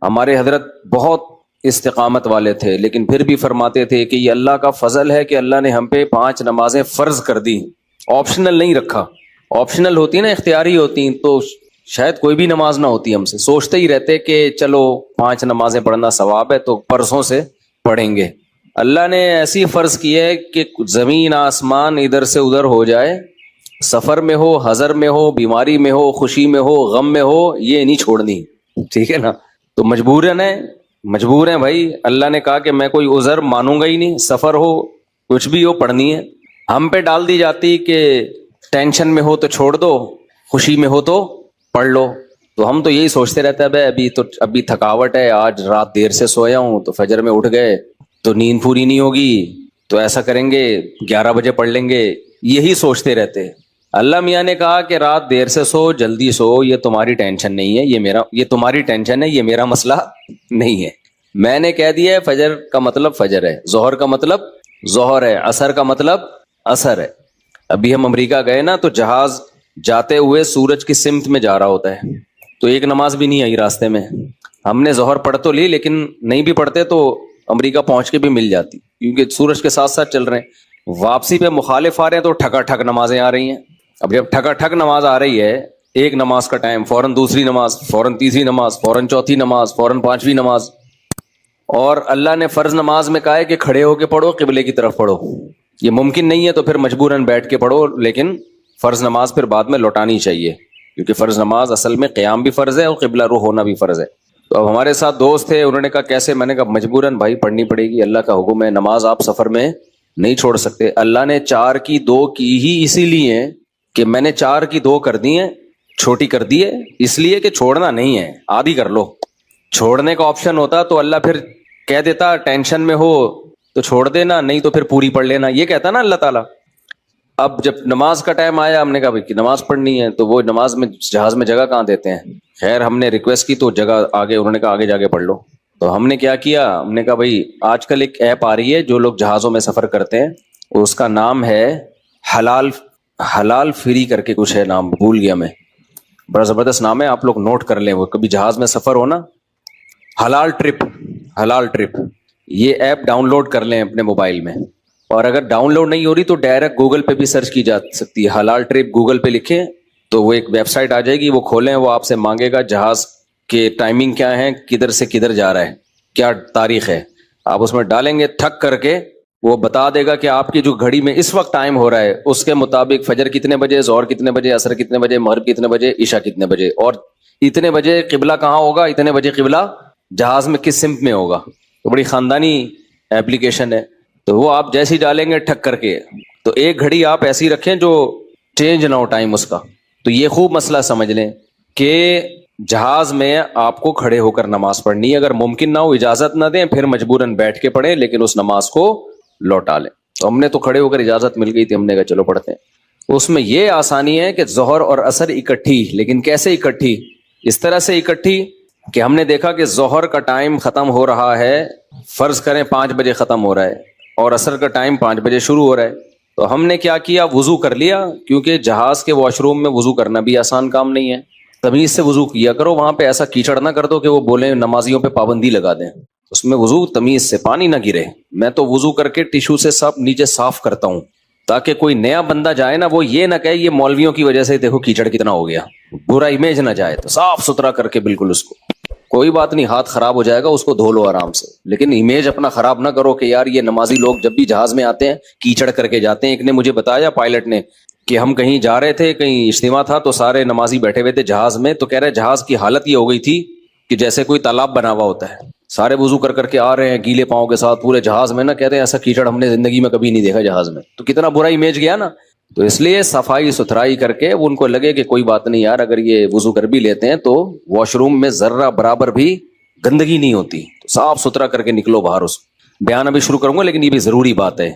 ہمارے حضرت بہت استقامت والے تھے، لیکن پھر بھی فرماتے تھے کہ یہ اللہ کا فضل ہے کہ اللہ نے ہم پہ 5 نمازیں فرض کر دی، آپشنل نہیں رکھا۔ آپشنل ہوتی نا، اختیاری ہوتی تو شاید کوئی بھی نماز نہ ہوتی ہم سے، سوچتے ہی رہتے کہ چلو 5 نمازیں پڑھنا ثواب ہے تو پرسوں سے پڑھیں گے۔ اللہ نے ایسی فرض کی ہے کہ زمین آسمان ادھر سے ادھر ہو جائے، سفر میں ہو، حضر میں ہو، بیماری میں ہو، خوشی میں ہو، غم میں ہو، یہ نہیں چھوڑنی، ٹھیک ہے نا؟ تو مجبور ہیں بھائی۔ اللہ نے کہا کہ میں کوئی عذر مانوں گا ہی نہیں، سفر ہو کچھ بھی ہو پڑھنی ہے۔ ہم پہ ڈال دی جاتی کہ ٹینشن میں ہو تو چھوڑ دو، خوشی میں ہو تو پڑھ لو۔ تو ہم تو یہی سوچتے رہتے ہیں بھائی ابھی تھکاوٹ ہے، آج رات دیر سے سویا ہوں تو فجر میں اٹھ گئے تو نیند پوری نہیں ہوگی، تو ایسا کریں گے 11 بجے پڑھ لیں گے، یہی سوچتے رہتے۔ اللہ میاں نے کہا کہ رات دیر سے سو، جلدی سو، یہ تمہاری ٹینشن نہیں ہے، یہ تمہاری ٹینشن ہے، یہ میرا مسئلہ نہیں ہے۔ میں نے کہہ دیا ہے فجر کا مطلب فجر ہے، ظہر کا مطلب ظہر ہے، عصر کا مطلب عصر ہے۔ ابھی ہم امریکہ گئے نا، تو جہاز جاتے ہوئے سورج کی سمت میں جا رہا ہوتا ہے، تو ایک نماز بھی نہیں آئی راستے میں۔ ہم نے ظہر پڑھ تو لی، لیکن نہیں بھی پڑھتے تو امریکہ پہنچ کے بھی مل جاتی، کیونکہ سورج کے ساتھ ساتھ چل رہے ہیں۔ واپسی پہ مخالف آ رہے ہیں تو ٹھکا ٹھک نمازیں آ رہی ہیں۔ اب جب ٹھکا ٹھک نماز آ رہی ہے، ایک نماز کا ٹائم، فوراً دوسری نماز، فوراً تیسری نماز، فوراً چوتھی نماز، فوراً 5ویں نماز۔ اور اللہ نے فرض نماز میں کہا ہے کہ کھڑے ہو کے پڑھو، قبلے کی طرف پڑھو۔ یہ ممکن نہیں ہے تو پھر مجبوراً بیٹھ کے پڑھو، لیکن فرض نماز پھر بعد میں لوٹانی چاہیے، کیونکہ فرض نماز اصل میں قیام بھی فرض ہے اور قبلہ رو ہونا بھی فرض ہے۔ تو اب ہمارے ساتھ دوست تھے، انہوں نے کہا کیسے؟ میں نے کہا مجبوراً بھائی پڑھنی پڑے گی، اللہ کا حکم ہے، نماز آپ سفر میں نہیں چھوڑ سکتے۔ اللہ نے 4 کی 2 کی ہی اسی لیے کہ میں نے 4 کی 2 کر دی ہیں، چھوٹی کر دی ہے، اس لیے کہ چھوڑنا نہیں ہے، آدھی کر لو۔ چھوڑنے کا آپشن ہوتا تو اللہ پھر کہہ دیتا ٹینشن میں ہو تو چھوڑ دینا، نہیں تو پھر پوری پڑھ لینا، یہ کہتا نا اللہ تعالیٰ۔ اب جب نماز کا ٹائم آیا، ہم نے کہا بھائی کہ نماز پڑھنی ہے، تو وہ نماز میں جہاز میں جگہ کہاں دیتے ہیں؟ خیر ہم نے ریکویسٹ کی تو جگہ آگے، انہوں نے کہا آگے جا کے پڑھ لو۔ تو ہم نے کیا کیا، ہم نے کہا بھائی آج کل ایک ایپ آ رہی ہے جو لوگ جہازوں میں سفر کرتے ہیں، اس کا نام ہے حلال فری کر کے کچھ ہے، نام بھول گیا میں، بڑا زبردست نام ہے، آپ لوگ نوٹ کر لیں، وہ کبھی جہاز میں سفر ہو نا، حلال ٹرپ، یہ ایپ ڈاؤن لوڈ کر لیں اپنے موبائل میں۔ اور اگر ڈاؤن لوڈ نہیں ہو رہی تو ڈائریکٹ گوگل پہ بھی سرچ کی جا سکتی ہے، حلال ٹرپ گوگل پہ لکھیں تو وہ ایک ویب سائٹ آ جائے گی، وہ کھولیں، وہ آپ سے مانگے گا جہاز کے ٹائمنگ کیا ہے، کدھر سے کدھر جا رہا ہے، کیا تاریخ ہے، آپ اس میں ڈالیں گے، ٹھک کر کے وہ بتا دے گا کہ آپ کی جو گھڑی میں اس وقت ٹائم ہو رہا ہے اس کے مطابق فجر کتنے بجے، ظہر کتنے بجے، عصر کتنے بجے، مغرب کتنے بجے، عشاء کتنے بجے، اور اتنے بجے قبلہ کہاں ہوگا، اتنے بجے قبلہ جہاز میں کس سمت میں ہوگا۔ تو بڑی خاندانی ایپلیکیشن ہے، تو وہ آپ جیسے ہی ڈالیں گے ٹھک کر کے، تو ایک گھڑی آپ ایسی رکھیں جو چینج نہ ہو ٹائم اس کا۔ تو یہ خوب مسئلہ سمجھ لیں کہ جہاز میں آپ کو کھڑے ہو کر نماز پڑھنی ہے، اگر ممکن نہ ہو اجازت نہ دیں پھر مجبوراً بیٹھ کے پڑھیں، لیکن اس نماز کو لوٹا لیں۔ تو ہم نے تو کھڑے ہو کر اجازت مل گئی تھی، ہم نے کہا چلو پڑھتے ہیں۔ اس میں یہ آسانی ہے کہ ظہر اور عصر اکٹھی، لیکن کیسے اکٹھی؟ اس طرح سے اکٹھی کہ ہم نے دیکھا کہ ظہر کا ٹائم ختم ہو رہا ہے، فرض کریں 5 بجے ختم ہو رہا ہے، اور عصر کا ٹائم 5 بجے شروع ہو رہا ہے۔ تو ہم نے کیا کیا، وضو کر لیا، کیونکہ جہاز کے واش روم میں وضو کرنا بھی آسان کام نہیں ہے، تمیز سے وضو کیا کرو، وہاں پہ ایسا کیچڑ نہ کر دو کہ وہ بولیں نمازیوں پہ پابندی لگا دیں، اس میں وضو تمیز سے، پانی نہ گرے۔ میں تو وضو کر کے ٹیشو سے سب نیچے صاف کرتا ہوں، تاکہ کوئی نیا بندہ جائے نا، وہ یہ نہ کہے یہ مولویوں کی وجہ سے دیکھو کیچڑ کتنا ہو گیا، برا امیج نہ جائے، تو صاف ستھرا کر کے بالکل اس کو، کوئی بات نہیں، ہاتھ خراب ہو جائے گا اس کو دھو لو آرام سے، لیکن امیج اپنا خراب نہ کرو کہ یار یہ نمازی لوگ جب بھی جہاز میں آتے ہیں کیچڑ کر کے جاتے ہیں۔ ایک نے مجھے بتایا، پائلٹ نے، کہ ہم کہیں جا رہے تھے، کہیں اجتماع تھا، تو سارے نمازی بیٹھے ہوئے تھے جہاز میں، تو کہہ رہے جہاز کی حالت یہ ہو گئی تھی کہ جیسے کوئی تالاب بنا ہوا ہوتا ہے، سارے وضو کر کر کے آ رہے ہیں گیلے پاؤں کے ساتھ پورے جہاز میں، نا کہتے ہیں ایسا کیچڑ ہم نے زندگی میں کبھی نہیں دیکھا جہاز میں، تو کتنا برا امیج گیا نا۔ تو اس لیے صفائی ستھرائی کر کے ان کو لگے کہ کوئی بات نہیں یار، اگر یہ وضو کر بھی لیتے ہیں تو واش روم میں ذرہ برابر بھی گندگی نہیں ہوتی، تو صاف ستھرا کر کے نکلو باہر۔ اس بیان ابھی شروع کروں گا، لیکن یہ بھی ضروری بات ہے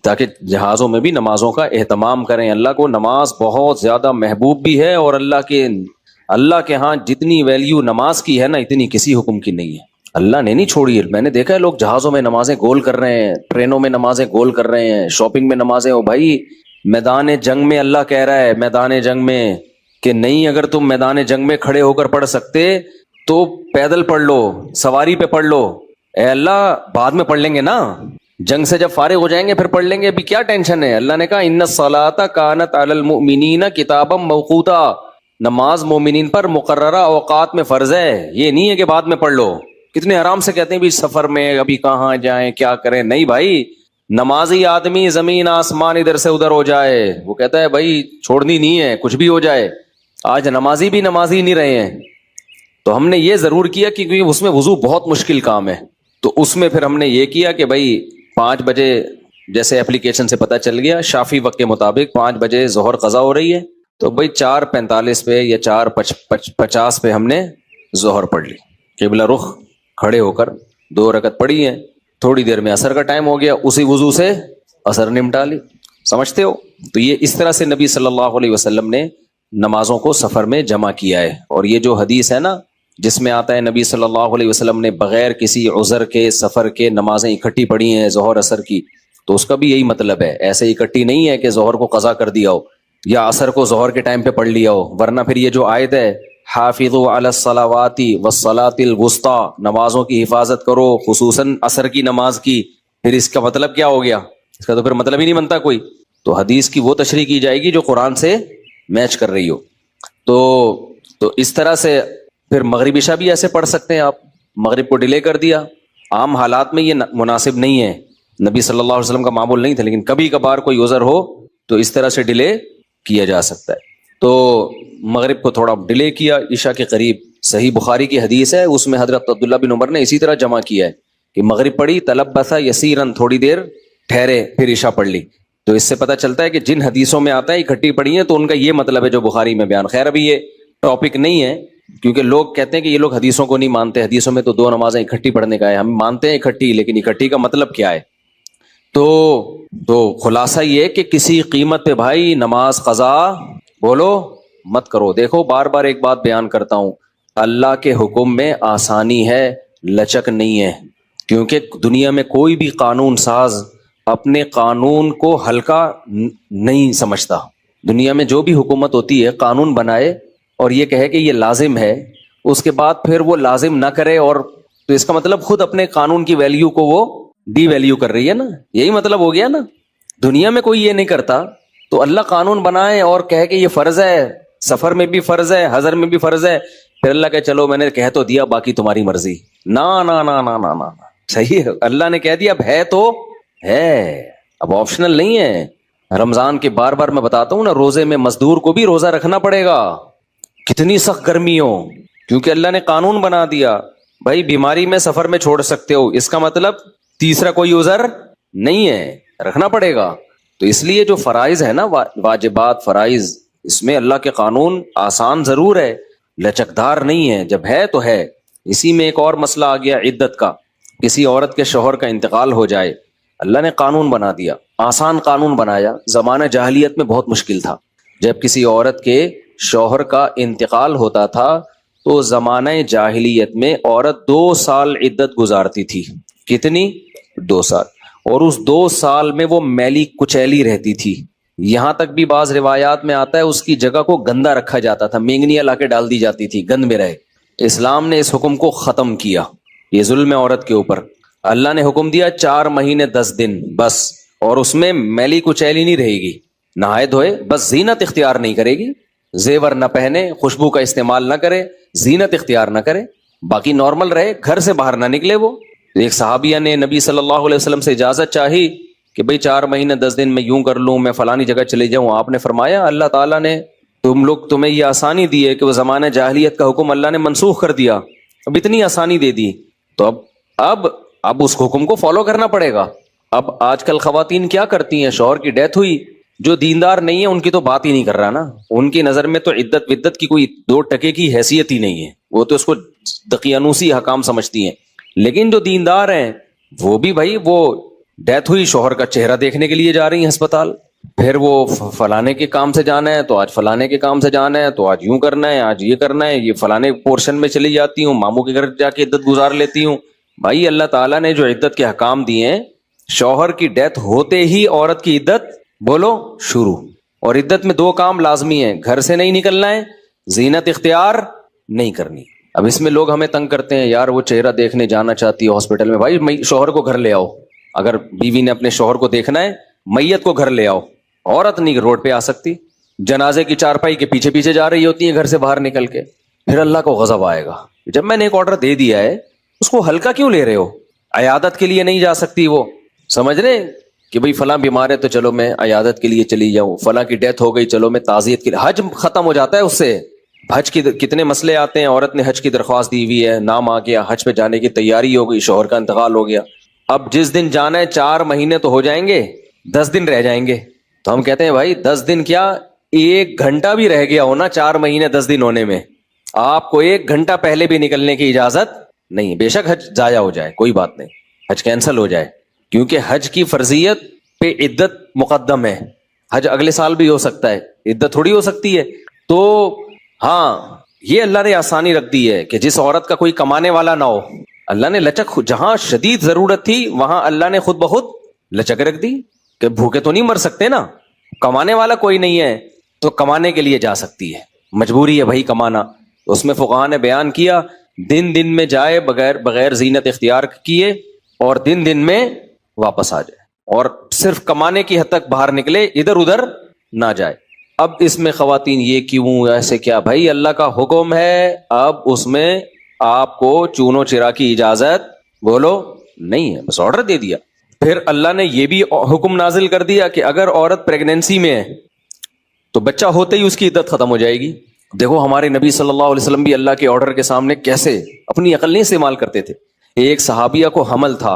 تاکہ جہازوں میں بھی نمازوں کا اہتمام کریں۔ اللہ کو نماز بہت زیادہ محبوب بھی ہے، اور اللہ کے ہاں جتنی ویلیو نماز کی ہے نا، اتنی کسی حکم کی نہیں ہے۔ اللہ نے نہیں چھوڑی ہے، میں نے دیکھا ہے لوگ جہازوں میں نمازیں گول کر رہے ہیں، ٹرینوں میں نمازیں گول کر رہے ہیں، شاپنگ میں نمازیں، او بھائی میدان جنگ میں اللہ کہہ رہا ہے، میدان جنگ میں کہ نہیں، اگر تم میدان جنگ میں کھڑے ہو کر پڑھ سکتے تو پیدل پڑھ لو, سواری پہ پڑھ لو, اے اللہ بعد میں پڑھ لیں گے نا, جنگ سے جب فارغ ہو جائیں گے پھر پڑھ لیں گے, ابھی کیا ٹینشن ہے. اللہ نے کہا ان الصلاۃ کانت علی المؤمنین کتابا موقوتا, نماز مومنین پر مقررہ اوقات میں فرض ہے, یہ نہیں ہے کہ بعد میں پڑھ لو. کتنے آرام سے کہتے ہیں بھی سفر میں ابھی کہاں جائیں کیا کریں. نہیں بھائی, نمازی آدمی زمین آسمان ادھر سے ادھر ہو جائے وہ کہتا ہے بھائی چھوڑنی نہیں ہے, کچھ بھی ہو جائے. آج نمازی بھی نمازی نہیں رہے ہیں. تو ہم نے یہ ضرور کیا کیونکہ اس میں وضو بہت مشکل کام ہے, تو اس میں پھر ہم نے یہ کیا کہ بھائی 5 بجے جیسے اپلیکیشن سے پتہ چل گیا شافی وقت کے مطابق 5 بجے ظہر قضا ہو رہی ہے, تو بھائی 4:45 پہ یا 4:50 پہ ہم نے ظہر پڑھ لی, قبلہ رخ کھڑے ہو کر 2 رکعت پڑھی ہیں. تھوڑی دیر میں عصر کا ٹائم ہو گیا, اسی وضو سے عصر نمٹا لی. سمجھتے ہو؟ تو یہ اس طرح سے نبی صلی اللہ علیہ وسلم نے نمازوں کو سفر میں جمع کیا ہے. اور یہ جو حدیث ہے نا جس میں آتا ہے نبی صلی اللہ علیہ وسلم نے بغیر کسی عذر کے سفر کے نمازیں اکٹھی پڑھی ہیں ظہر عصر کی, تو اس کا بھی یہی مطلب ہے. ایسے اکٹھی نہیں ہے کہ ظہر کو قضا کر دیا ہو یا عصر کو ظہر کے ٹائم پہ پڑھ لیا ہو, ورنہ پھر یہ جو آیت ہے حافظوا علی الصلوات والصلاۃ الوسطی, نمازوں کی حفاظت کرو خصوصاً عصر کی نماز کی, پھر اس کا مطلب کیا ہو گیا؟ اس کا تو پھر مطلب ہی نہیں بنتا کوئی. تو حدیث کی وہ تشریح کی جائے گی جو قرآن سے میچ کر رہی ہو. تو اس طرح سے پھر مغرب عشاء بھی ایسے پڑھ سکتے ہیں آپ. مغرب کو ڈیلے کر دیا, عام حالات میں یہ مناسب نہیں ہے, نبی صلی اللہ علیہ وسلم کا معمول نہیں تھا, لیکن کبھی کبھار کوئی عذر ہو تو اس طرح سے ڈیلے کیا جا سکتا ہے. تو مغرب کو تھوڑا ڈیلے کیا عشاء کے قریب. صحیح بخاری کی حدیث ہے, اس میں حضرت عبداللہ بن عمر نے اسی طرح جمع کیا ہے کہ مغرب پڑھی تلبث یسیرا, تھوڑی دیر ٹھہرے, پھر عشاء پڑھ لی. تو اس سے پتہ چلتا ہے کہ جن حدیثوں میں آتا ہے اکٹھی پڑھی ہیں تو ان کا یہ مطلب ہے جو بخاری میں بیان. خیر ابھی یہ ٹاپک نہیں ہے کیونکہ لوگ کہتے ہیں کہ یہ لوگ حدیثوں کو نہیں مانتے, حدیثوں میں تو 2 نمازیں اکٹھی پڑھنے کا ہے. ہم مانتے ہیں اکٹھی, لیکن اکٹھی کا مطلب کیا ہے؟ تو خلاصہ یہ کہ کسی قیمت پہ بھائی نماز قضا بولو مت کرو. دیکھو بار بار ایک بات بیان کرتا ہوں, اللہ کے حکم میں آسانی ہے, لچک نہیں ہے. کیونکہ دنیا میں کوئی بھی قانون ساز اپنے قانون کو ہلکا نہیں سمجھتا. دنیا میں جو بھی حکومت ہوتی ہے قانون بنائے اور یہ کہے کہ یہ لازم ہے, اس کے بعد پھر وہ لازم نہ کرے, اور تو اس کا مطلب خود اپنے قانون کی ویلیو کو وہ ڈی ویلیو کر رہی ہے نا. یہی مطلب ہو گیا نا. دنیا میں کوئی یہ نہیں کرتا, تو اللہ قانون بنائے اور کہے کہ یہ فرض ہے, سفر میں بھی فرض ہے, حضر میں بھی فرض ہے, پھر اللہ کہ چلو میں نے کہہ تو دیا باقی تمہاری مرضی. نا نا نا نا نا نا, صحیح ہے, اللہ نے کہہ دیا اب ہے تو ہے, اب آپشنل نہیں ہے. رمضان کے بار بار میں بتاتا ہوں نا, روزے میں مزدور کو بھی روزہ رکھنا پڑے گا, کتنی سخت گرمی ہو, کیونکہ اللہ نے قانون بنا دیا بھائی بیماری میں سفر میں چھوڑ سکتے ہو, اس کا مطلب تیسرا کوئی عذر نہیں ہے, رکھنا پڑے گا. تو اس لیے جو فرائض ہے نا واجبات فرائض, اس میں اللہ کے قانون آسان ضرور ہے, لچکدار نہیں ہے. جب ہے تو ہے. اسی میں ایک اور مسئلہ آ گیا عدت کا. کسی عورت کے شوہر کا انتقال ہو جائے, اللہ نے قانون بنا دیا, آسان قانون بنایا. زمانہ جاہلیت میں بہت مشکل تھا. جب کسی عورت کے شوہر کا انتقال ہوتا تھا تو زمانہ جاہلیت میں عورت 2 سال عدت گزارتی تھی. کتنی؟ 2 سال. اور اس 2 سال میں وہ میلی کچیلی رہتی تھی. یہاں تک بھی بعض روایات میں آتا ہے اس کی جگہ کو گندا رکھا جاتا تھا, مینگنیاں لا کے ڈال دی جاتی تھی گند میں رہے. اسلام نے اس حکم کو ختم کیا, یہ ظلم ہے عورت کے اوپر. اللہ نے حکم دیا 4 مہینے 10 دن بس, اور اس میں میلی کچیلی نہیں رہے گی, نہائے دھوئے, بس زینت اختیار نہیں کرے گی, زیور نہ پہنے, خوشبو کا استعمال نہ کرے, زینت اختیار نہ کرے, باقی نارمل رہے, گھر سے باہر نہ نکلے. وہ ایک صحابیہ نے نبی صلی اللہ علیہ وسلم سے اجازت چاہی کہ بھئی 4 مہینے 10 دن میں یوں کر لوں, میں فلانی جگہ چلے جاؤں. آپ نے فرمایا اللہ تعالیٰ نے تمہیں یہ آسانی دی ہے کہ وہ زمانہ جاہلیت کا حکم اللہ نے منسوخ کر دیا, اب اتنی آسانی دے دی, تو اب اس حکم کو فالو کرنا پڑے گا. اب آج کل خواتین کیا کرتی ہیں, شوہر کی ڈیتھ ہوئی, جو دیندار نہیں ہے ان کی تو بات ہی نہیں کر رہا نا, ان کی نظر میں تو عدت ودت کی کوئی 2 ٹکے کی حیثیت ہی نہیں ہے, وہ تو اس کو دقیانوسی حکام سمجھتی ہیں. لیکن جو دیندار ہیں وہ بھی بھائی, وہ ڈیتھ ہوئی, شوہر کا چہرہ دیکھنے کے لیے جا رہی ہیں ہسپتال, پھر وہ فلانے کے کام سے جانا ہے تو آج فلانے کے کام سے جانا ہے, تو آج یوں کرنا ہے, آج یہ کرنا ہے, یہ فلانے پورشن میں چلی جاتی ہوں, ماموں کے گھر جا کے عدت گزار لیتی ہوں. بھائی اللہ تعالیٰ نے جو عدت کے حکام دیے ہیں, شوہر کی ڈیتھ ہوتے ہی عورت کی عدت بولو شروع. اور عدت میں 2 کام لازمی ہیں, گھر سے نہیں نکلنا ہے, زینت اختیار نہیں کرنی. اب اس میں لوگ ہمیں تنگ کرتے ہیں، یار وہ چہرہ دیکھنے جانا چاہتی ہے ہاسپٹل میں، بھائی شوہر کو گھر لے آؤ، اگر بیوی نے اپنے شوہر کو دیکھنا ہے میت کو گھر لے آؤ، عورت نہیں روڈ پہ آ سکتی، جنازے کی چارپائی کے پیچھے پیچھے جا رہی ہوتی ہے گھر سے باہر نکل کے، پھر اللہ کو غضب آئے گا، جب میں نے ایک آرڈر دے دیا ہے اس کو ہلکا کیوں لے رہے ہو؟ عیادت کے لیے نہیں جا سکتی وہ، سمجھ رہے کہ بھئی فلاں بیمار ہے تو چلو میں عیادت کے لیے چلی جاؤں، فلاں کی ڈیتھ ہو گئی چلو میں تعزیت کے لیے، حج ختم ہو جاتا ہے اس سے، حج کی کتنے مسئلے آتے ہیں، عورت نے حج کی درخواست دی ہوئی ہے، نام آ گیا، حج پہ جانے کی تیاری ہو گئی، شوہر کا انتقال ہو گیا، اب جس دن جانا ہے 4 مہینے تو ہو جائیں گے، 10 دن رہ جائیں گے، تو ہم کہتے ہیں بھائی 10 دن کیا 1 گھنٹہ بھی رہ گیا ہونا 4 مہینے 10 دن ہونے میں، آپ کو 1 گھنٹہ پہلے بھی نکلنے کی اجازت نہیں، بے شک حج ضائع ہو جائے کوئی بات نہیں، حج کینسل ہو جائے، کیونکہ حج کی فرضیت پہ عدت مقدم ہے، حج اگلے سال بھی ہو سکتا ہے، عدت تھوڑی ہو سکتی ہے، تو ہاں یہ اللہ نے آسانی رکھ دی ہے کہ جس عورت کا کوئی کمانے والا نہ ہو، اللہ نے لچک، جہاں شدید ضرورت تھی وہاں اللہ نے خود بخود لچک رکھ دی کہ بھوکے تو نہیں مر سکتے نا، کمانے والا کوئی نہیں ہے تو کمانے کے لیے جا سکتی ہے، مجبوری ہے بھائی کمانا، اس میں فقہاء نے بیان کیا دن میں جائے بغیر زینت اختیار کیے، اور دن میں واپس آ جائے، اور صرف کمانے کی حد تک باہر نکلے، ادھر ادھر نہ جائے۔ اب اس میں خواتین یہ کیوں ایسے کیا، بھائی اللہ کا حکم ہے، اب اس میں آپ کو چونو چرا کی اجازت بولو نہیں ہے، بس آرڈر دے دیا۔ پھر اللہ نے یہ بھی حکم نازل کر دیا کہ اگر عورت پریگنینسی میں ہے تو بچہ ہوتے ہی اس کی عدت ختم ہو جائے گی۔ دیکھو ہمارے نبی صلی اللہ علیہ وسلم بھی اللہ کے آرڈر کے سامنے کیسے اپنی عقل نہیں استعمال کرتے تھے۔ ایک صحابیہ کو حمل تھا،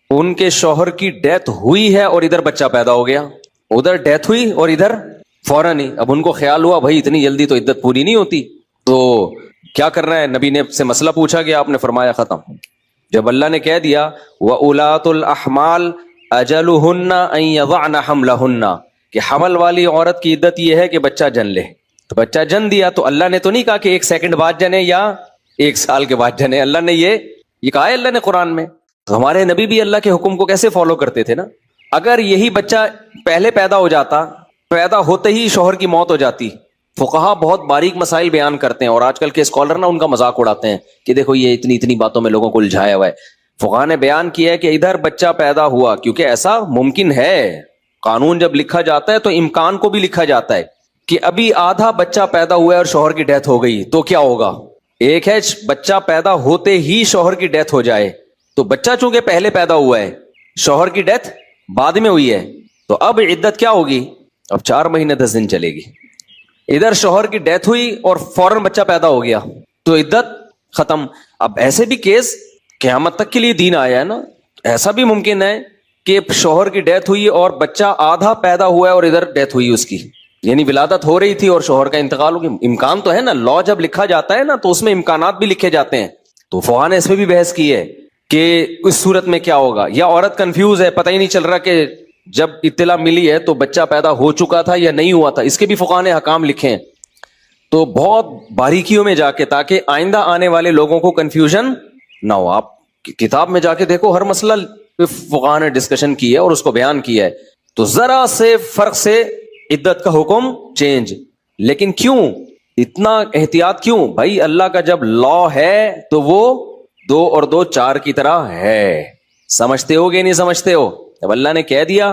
ان کے شوہر کی ڈیتھ ہوئی ہے اور ادھر بچہ پیدا ہو گیا، ادھر ڈیتھ ہوئی اور ادھر فوراً ہی، اب ان کو خیال ہوا بھائی اتنی جلدی تو عدت پوری نہیں ہوتی، تو کیا کرنا ہے، نبی نے سے مسئلہ پوچھا گیا، آپ نے فرمایا ختم۔ جب اللہ نے کہہ دیا وَأُولَاتُ الْأَحْمَالِ أَجَلُهُنَّ أَن يَضَعْنَ حَمْلَهُنَّ، کہ حمل والی عورت کی عدت یہ ہے کہ بچہ جن لے، تو بچہ جن دیا تو اللہ نے تو نہیں کہا کہ 1 سیکنڈ بعد جنے یا 1 سال کے بعد جنے، اللہ نے یہ کہا ہے اللہ نے قرآن میں، تو ہمارے نبی بھی اللہ کے حکم کو کیسے فالو کرتے تھے نا۔ اگر یہی بچہ پہلے پیدا ہو جاتا، پیدا ہوتے ہی شوہر کی موت ہو جاتی، فقہا بہت باریک مسائل بیان کرتے ہیں، اور آج کل کے اسکالر نا ان کا مذاق اڑاتے ہیں کہ دیکھو یہ اتنی باتوں میں لوگوں کو الجھایا ہوا ہے۔ فقہا نے بیان کیا ہے کہ ادھر بچہ پیدا ہوا، کیونکہ ایسا ممکن ہے، قانون جب لکھا جاتا ہے تو امکان کو بھی لکھا جاتا ہے کہ ابھی آدھا بچہ پیدا ہوا ہے اور شوہر کی ڈیتھ ہو گئی تو کیا ہوگا۔ ایک ہے بچہ پیدا ہوتے ہی شوہر کی ڈیتھ ہو جائے، تو بچہ چونکہ پہلے پیدا ہوا ہے، شوہر کی ڈیتھ بعد میں ہوئی ہے، تو اب عدت کیا ہوگی، اب 4 مہینے 10 دن چلے گی۔ ادھر شوہر کی ڈیتھ ہوئی اور فوراً بچہ پیدا ہو گیا تو عدت ختم۔ اب ایسے بھی کیس قیامت تک کے لیے دین آیا ہے نا، ایسا بھی ممکن ہے کہ شوہر کی ڈیتھ ہوئی اور بچہ آدھا پیدا ہوا ہے اور ادھر ڈیتھ ہوئی اس کی، یعنی ولادت ہو رہی تھی اور شوہر کا انتقال ہو گیا۔ امکان تو ہے نا، لا جب لکھا جاتا ہے نا تو اس میں امکانات بھی لکھے جاتے ہیں، تو فقہا نے اس پہ بھی بحث کی ہے کہ اس صورت میں کیا ہوگا، یا عورت کنفیوز ہے، پتہ ہی نہیں چل رہا کہ جب اطلاع ملی ہے تو بچہ پیدا ہو چکا تھا یا نہیں ہوا تھا، اس کے بھی فقہا نے حکام لکھے ہیں، تو بہت باریکیوں میں جا کے، تاکہ آئندہ آنے والے لوگوں کو کنفیوژن نہ ہو۔ آپ کتاب میں جا کے دیکھو، ہر مسئلہ فقہا نے ڈسکشن کی ہے اور اس کو بیان کیا ہے، تو ذرا سے فرق سے عدت کا حکم چینج، لیکن کیوں اتنا احتیاط کیوں؟ بھائی اللہ کا جب لا ہے تو وہ 2 اور 2 4 کی طرح ہے، سمجھتے ہو گے نہیں سمجھتے ہو؟ جب اللہ نے کہہ دیا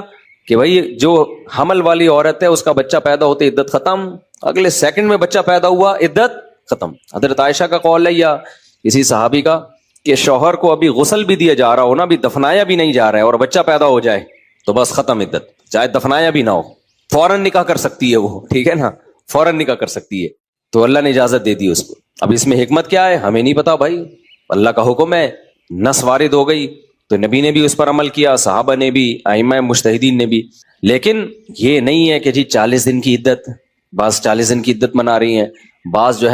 کہ بھائی جو حمل والی عورت ہے اس کا بچہ پیدا ہوتے عدت ختم، اگلے سیکنڈ میں بچہ پیدا ہوا عدت ختم۔ حضرت عائشہ کا قول ہے یا کسی صحابی کا کہ شوہر کو ابھی غسل بھی دیا جا رہا ہو نا، ابھی دفنایا بھی نہیں جا رہا ہے اور بچہ پیدا ہو جائے تو بس ختم عدت، چاہے دفنایا بھی نہ ہو، فوراً نکاح کر سکتی ہے وہ، ٹھیک ہے نا، فوراً نکاح کر سکتی ہے، تو اللہ نے اجازت دے دی اس کو۔ اب اس میں حکمت کیا ہے ہمیں نہیں پتا بھائی، اللہ کا حکم ہے، نص وارد ہو گئی تو نبی نے بھی اس پر عمل کیا، صحابہ نے بھی، ائمہ مجتہدین نے بھی، لیکن یہ نہیں ہے کہ جی 40 دن کی عدت، بعض 40 دن کی عدت منا رہی ہیں، بعض جو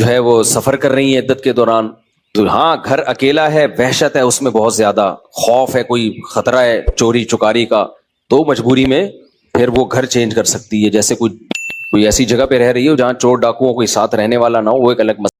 ہے وہ سفر کر رہی ہیں عدت کے دوران، تو ہاں گھر اکیلا ہے، وحشت ہے اس میں، بہت زیادہ خوف ہے، کوئی خطرہ ہے چوری چکاری کا، تو مجبوری میں پھر وہ گھر چینج کر سکتی ہے، جیسے کوئی ایسی جگہ پہ رہ رہی ہو جہاں چور ڈاکوؤں کوئی ساتھ رہنے والا نہ ہو، وہ ایک الگ مسئلہ۔